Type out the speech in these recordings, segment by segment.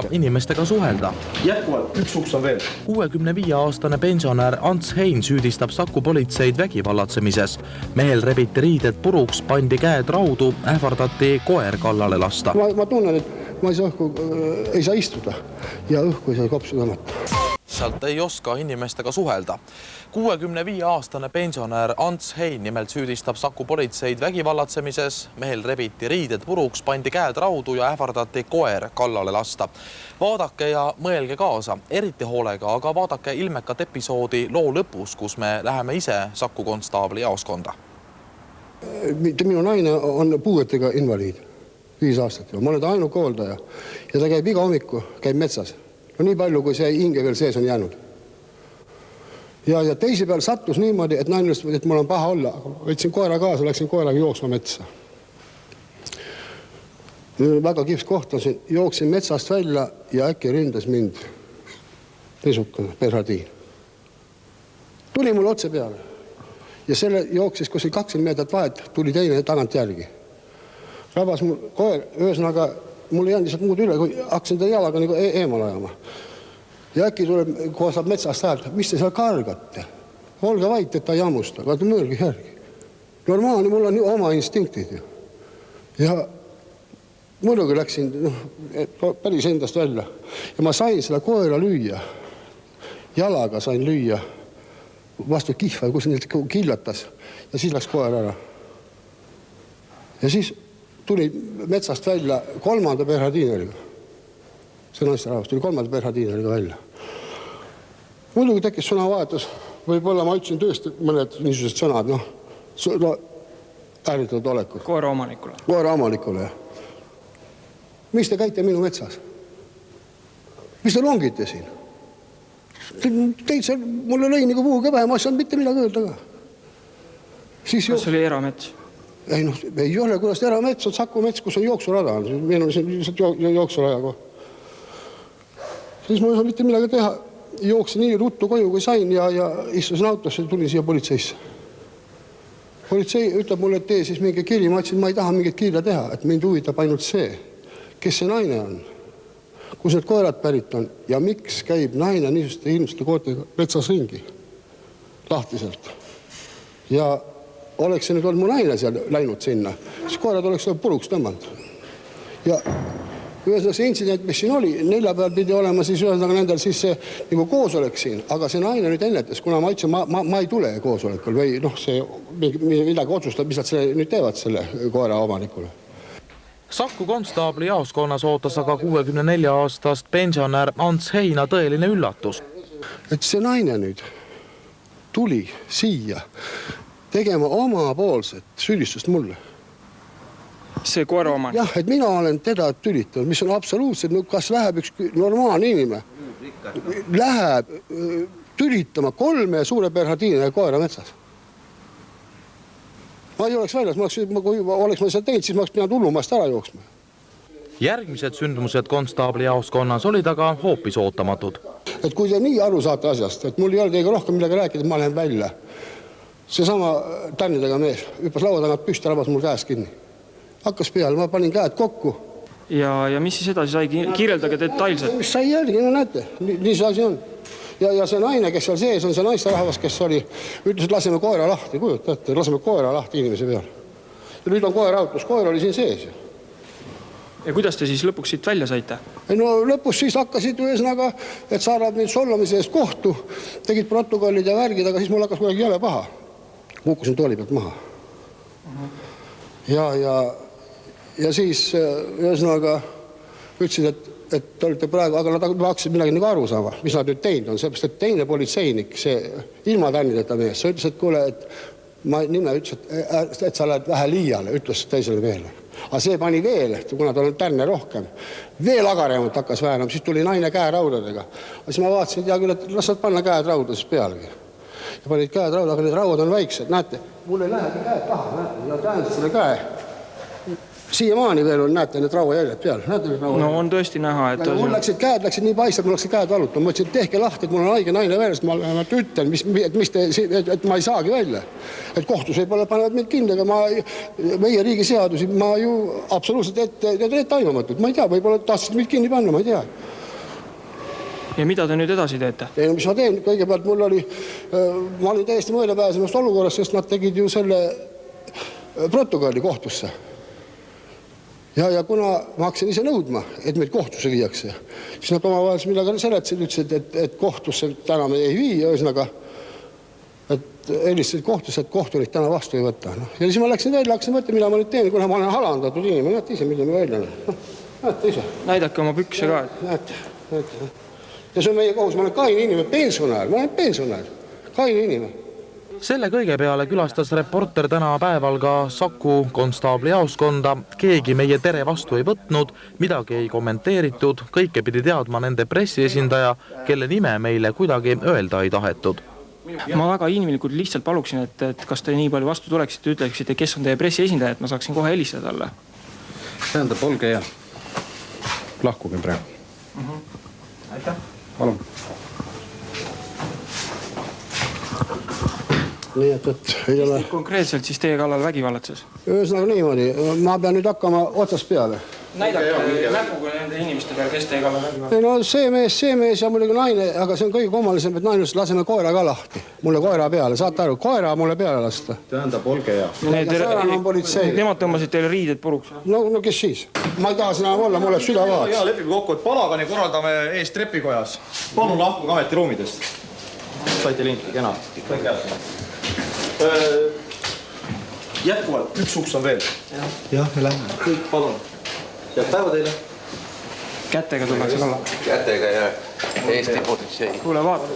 ka inimestega suhelda. Jätkuvalt, üks uks on veel. 65-aastane pensionär Ants Hein süüdistab Saku politseid vägivallatsemises. Mehel rebiti riided puruks, pandi käed raudu, ähvardati koer kallale lasta. Ma tunnen, et ma ei saa istuda ja õhku ei saa kopsu tõmmata. Sealt ei oska inimestega suhelda. 65-aastane pensionär Ants Hein nimelt süüdistab Saku politseid vägivallatsemises. Mehel rebiti riided puruks, pandi käed raudu ja ähvardati koer kallale lasta. Vaadake ja mõelge kaasa, eriti hoolega, aga vaadake ilmekat episoodi loo lõpus, kus me läheme ise Saku konstaabli jaoskonda. Minu naine on puuetega invaliid 5 aastat. Ma olen ta ainuke hooldaja ja ta käib iga hommiku, käib metsas. No nii palju, kui see hinge veel sees on jäänud. Ja teisi peal sattus niimoodi, et naine ütles, et mul on paha olla. Võtsin koera kaasa, läksin koeraga jooksma metsa. Väga kihvs kohtasin, jooksin metsast välja ja äkki ründas mind niisugune Bernhardin. Tuli mul otse peale ja selle jooksis kuskil 20 meetrit vahet, tuli teine tagant järgi. Rabas mul koer, ühesõnaga mul ei jäänud lihtsalt muud üle, kui hakkasin ta jalaga nagu eemal ajama. Ja äkki tuleb, kohe saab metsast häält, mis te seal kargate? Olge vait, et ta ei jammusta, aga mõelge järgi. Normaalne, mul on ju oma instinktid. Ja muidugi läksin päris endast välja. Ja ma sain seda koera lüüa. Jalaga sain lüüa vastu kihva, kus neid killatas. Ja siis läks koer ära. Ja siis tuli metsast välja 3. Bernhardineriga. See naisterahvas tuli 3. Bernhardineriga välja. Muidugi tekkis sõnavahetus. Võib-olla ma ütlesin tõesti mõned niisugused sõnad, ärritatud olekud. Koera omanikule. Koera omanikule, jah. Mis te käite minu metsas? Mis te longite siin? Teid seal, mulle lõi nagu puuga pähe, ma ei saanud mitte midagi öelda ka. Kas oli eramets? Ei ole, kuidas eramets on Saku mets, kus on jooksurada. Meil on siin lihtsalt jooksuraja kohe. Siis ma ei saa mitte midagi teha. Jooksin nii ruttu koju, kui sain ja istusin autosse ja tulin siia politseisse. Politsei ütleb mulle, et tee siis mingi kiri. Ma ütlesin, ma ei taha mingit kirja teha, et mind huvitab ainult see, kes see naine on, kus need koerad pärit on ja miks käib naine niisuguste ilmsete koertega metsas ringi lahtiselt. Ja oleks see nüüd olnud mu naine seal läinud sinna, siis koerad oleks puruks tõmmanud. Ja ühesõnaga see intsident, mis siin oli, 4 peal pidi olema siis ühesõnaga nendel siis see nagu koosolek siin, aga see naine nüüd ennetas, kuna ma ütlesin, ma ei tule koosolekul või see midagi otsustab, mis nad nüüd teevad selle koera omanikule. Saku konstaabli jaoskonnas ootas aga 64-aastast pensionär Ants Heina tõeline üllatus. Et see naine nüüd tuli siia tegema omapoolset süüdistust mulle. See koera omanik? Jah, et mina olen teda tülitanud, mis on absoluutselt, kas läheb üks normaalne inimene, läheb tülitama 3 suure Bernhardineri koera metsas. Ma ei oleks väljas, kui oleks ma seda teinud, siis ma oleks pidanud hullumast ära jooksma. Järgmised sündmused konstaabli jaoskonnas olid aga hoopis ootamatud. Et kui te nii aru saate asjast, et mul ei ole teiega rohkem midagi rääkida, ma lähen välja. Seesama tännidega mees hüppas laua tagant püsti, rabas mul käes kinni. Hakkas peale, ma panin käed kokku. Ja mis siis edasi sai? Kirjeldage detailselt. Mis sai jälgi, no näete, nii see asi on. Ja see naine, kes seal sees on, see naisterahvas, kes oli, ütles, et laseme koera lahti, kujutate, laseme koera lahti inimese peale. Ja nüüd on koera autos, koer oli siin sees. Ja kuidas te siis lõpuks siit välja saite? No lõpus siis hakkasid ühesõnaga, et saadab neid sollamise eest kohtu, tegid protokollid ja värgid, aga siis mul hakkas kuidagi jäle paha. Kukkusin tooli pealt maha. Ja siis ühesõnaga ütlesid, et te olete praegu, aga nad hakkasid midagi nagu aru saama, mis nad nüüd teinud on, sellepärast, et teine politseinik, see ilma tännideta mees, sa ütles, et kuule, et ma nime ütles, et sa lähed vähe liiale, ütles teisele meele. Aga see pani veel, kuna ta on tänne rohkem, veel agaremalt hakkas vähenama, siis tuli naine käeraudadega. Aga siis ma vaatasin, et hea küll, et las saad panna käed raudades pealegi. Ja panid käed rauda, aga need rauad on väiksed, näete, mul ei lähegi käed taha, näete, ja tähendab selle käe. Siiamaani veel on, näete need rauajäljed peal. No on tõesti näha, et... Mul käed läksid nii paistab, mul läksid käed valutama. Ma ütlesin, et tehke lahti, et mul on haige naine veel, sest ma ütlen, et ma ei saagi välja. Et kohtus võib-olla panevad mind kinni, aga meie riigi seadusi ma ju absoluutselt ette taimamatult. Ma ei tea, võib-olla tahtsid mind kinni panna, ma ei tea. Ja mida te nüüd edasi teete? Ei, mis ma teen? Kõigepealt ma olin täiesti mõelepääsemast olukorras, sest nad tegid ju selle protokolli kohtusse. Ja kuna ma hakkasin ise nõudma, et meid kohtusse viiakse, siis nad omavahel millega seletasid, ütlesid, et kohtusse täna me ei vii, ühesõnaga, et helistasid kohtusse, et kohtunik täna vastu ei võta. Ja siis ma läksin välja, hakkasin võtta, mida ma nüüd teen, kuna ma olen alandatud inimene, näete ise, mida ma välja olen. Näete ise. Näidake oma pükse ka. Näete. Ja see on meie kohus, ma olen kaine inimene, pensionär, ma olen pensionär, kaine inimene. Selle kõige peale külastas reporter täna päeval ka Saku konstaabli jaoskonda. Keegi meie tere vastu ei võtnud, midagi ei kommenteeritud, kõike pidi teadma nende pressiesindaja, kelle nime meile kuidagi öelda ei tahetud. Ma väga inimlikult lihtsalt paluksin, et kas te nii palju vastu tuleksite, ütleksite, kes on teie pressiesindaja, et ma saaksin kohe helistada talle. Tähendab, olge ja lahkuge praegu. Aitäh. Palun. Nii et ei ole... Konkreetselt siis teie kallal vägivallatses? Ühesõnaga niimoodi, ma pean nüüd hakkama otsast peale. Näidake näpuga nende inimeste peal, kes teie kallal vägivallatses? No see mees ja muidugi naine, aga see on kõige kummalisem, et nainust laseme koera ka lahti. Mulle koera peale, saate aru, koera mulle peale lasta. Tähendab, olge ja. Nemad tõmbasid teile riided puruks? No kes siis? Ma ei taha sinna olla, mulle süda vahaks. Ja lepime kokku, et palagani korraldame eest trepikojas. Palun lahkuge ametiruumidest. Saite linki, kena. Jätkuvalt, üks uks on veel. Jah, me lähme. Kõik, palun. Head päeva teile. Kätega tullakse kalla. Kätega ja Eesti politsei. Kuule, vaata.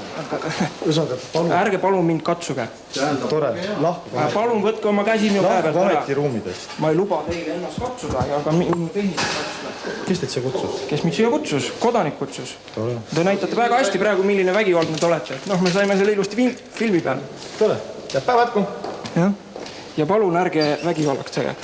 Ärge palun mind katsuge. Tore, lahkuge. Palun võtke oma käsi minu päe pealt. Ametiruumidest. Ma ei luba teile ennast katsuda, aga minu tehnist katsuda. Kes teid siia kutsus? Kes mind siia kutsus? Kodanik kutsus. Te näitate väga hästi praegu, milline vägivaldne te olete. Me saime selle ilusti filmi peal. Tore. Head päeva jätku. Ja palun ärge vägivallaks tege.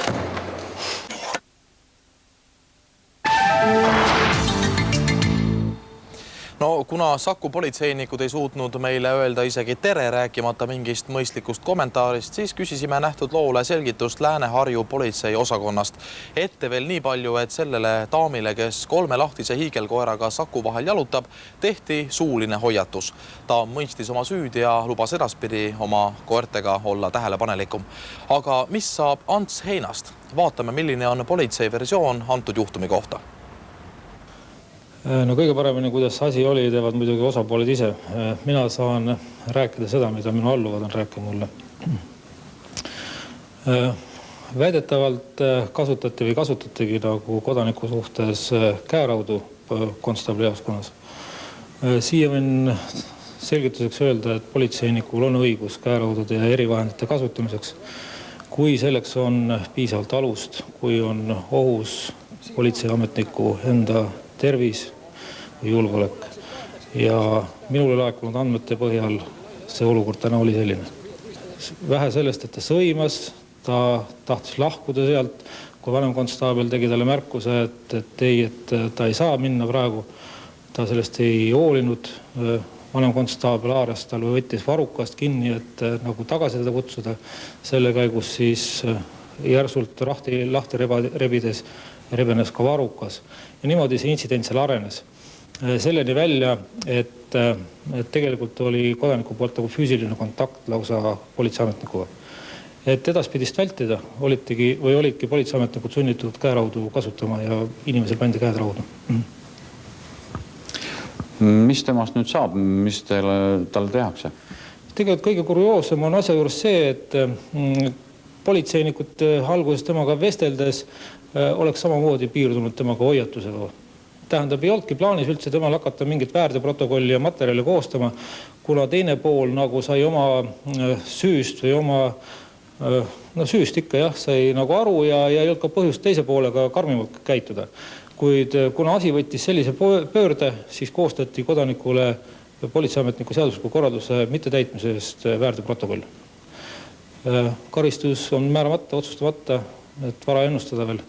No kuna Saku politseinikud ei suutnud meile öelda isegi tere, rääkimata mingist mõistlikust kommentaarist, siis küsisime nähtud loole selgitust Lääne-Harju politsei osakonnast. Ette veel nii palju, et sellele daamile, kes 3 lahtise hiigelkoeraga Saku vahel jalutab, tehti suuline hoiatus. Ta mõistis oma süüd ja lubas edaspidi oma koertega olla tähelepanelikum. Aga mis saab Ants Heinast? Vaatame, milline on politsei versioon antud juhtumi kohta. No kõige paremini, kuidas asi oli, teevad muidugi osapooled ise. Mina saan rääkida seda, mida minu alluvad on rääkida mulle. Väidetavalt kasutatigi nagu kodaniku suhtes käeraudu konstaabli jaoskonnas. Siia võin selgituseks öelda, et politseinikul on õigus käeraudude ja erivahendite kasutamiseks, kui selleks on piisavalt alust, kui on ohus politseiametniku enda tervis või julgeolek. Ja minule laekunud andmete põhjal see olukord täna oli selline. Vähe sellest, et ta sõimas, ta tahtis lahkuda sealt, kui vanemkonstaabel tegi talle märkuse, et ta ei saa minna praegu, ta sellest ei hoolinud. Vanemkonstaabel haaras tal või võttis varukast kinni, et nagu tagasi teda kutsuda. Selle käigus siis järsult lahti rebides rebenes ka varukas. Ja niimoodi see intsident seal arenes. Selleni välja, et tegelikult oli kodaniku poolt nagu füüsiline kontakt lausa politseiametnikuga. Et edaspidist vältida olidki politseiametnikud sunnitud käeraudu kasutama ja inimesel pandi käed raudu. Mis temast nüüd saab? Mis talle tehakse? Tegelikult kõige kurioossem on asja juures see, et politseinikud alguses temaga vesteldes oleks samamoodi piirdunud temaga hoiatusega. Tähendab, ei olnudki plaanis üldse temal hakata mingit väärteprotokolli ja materjali koostama, kuna teine pool nagu sai oma süüst või oma süüst ikka sai nagu aru ja ei olnud ka põhjust teise poolega karmimalt käituda. Kuid kuna asi võttis sellise pöörde, siis koostati kodanikule politseiametniku seadusliku korralduse mittetäitmise eest väärteprotokoll. Karistus on määramata, otsustamata, et vara ennustada veel.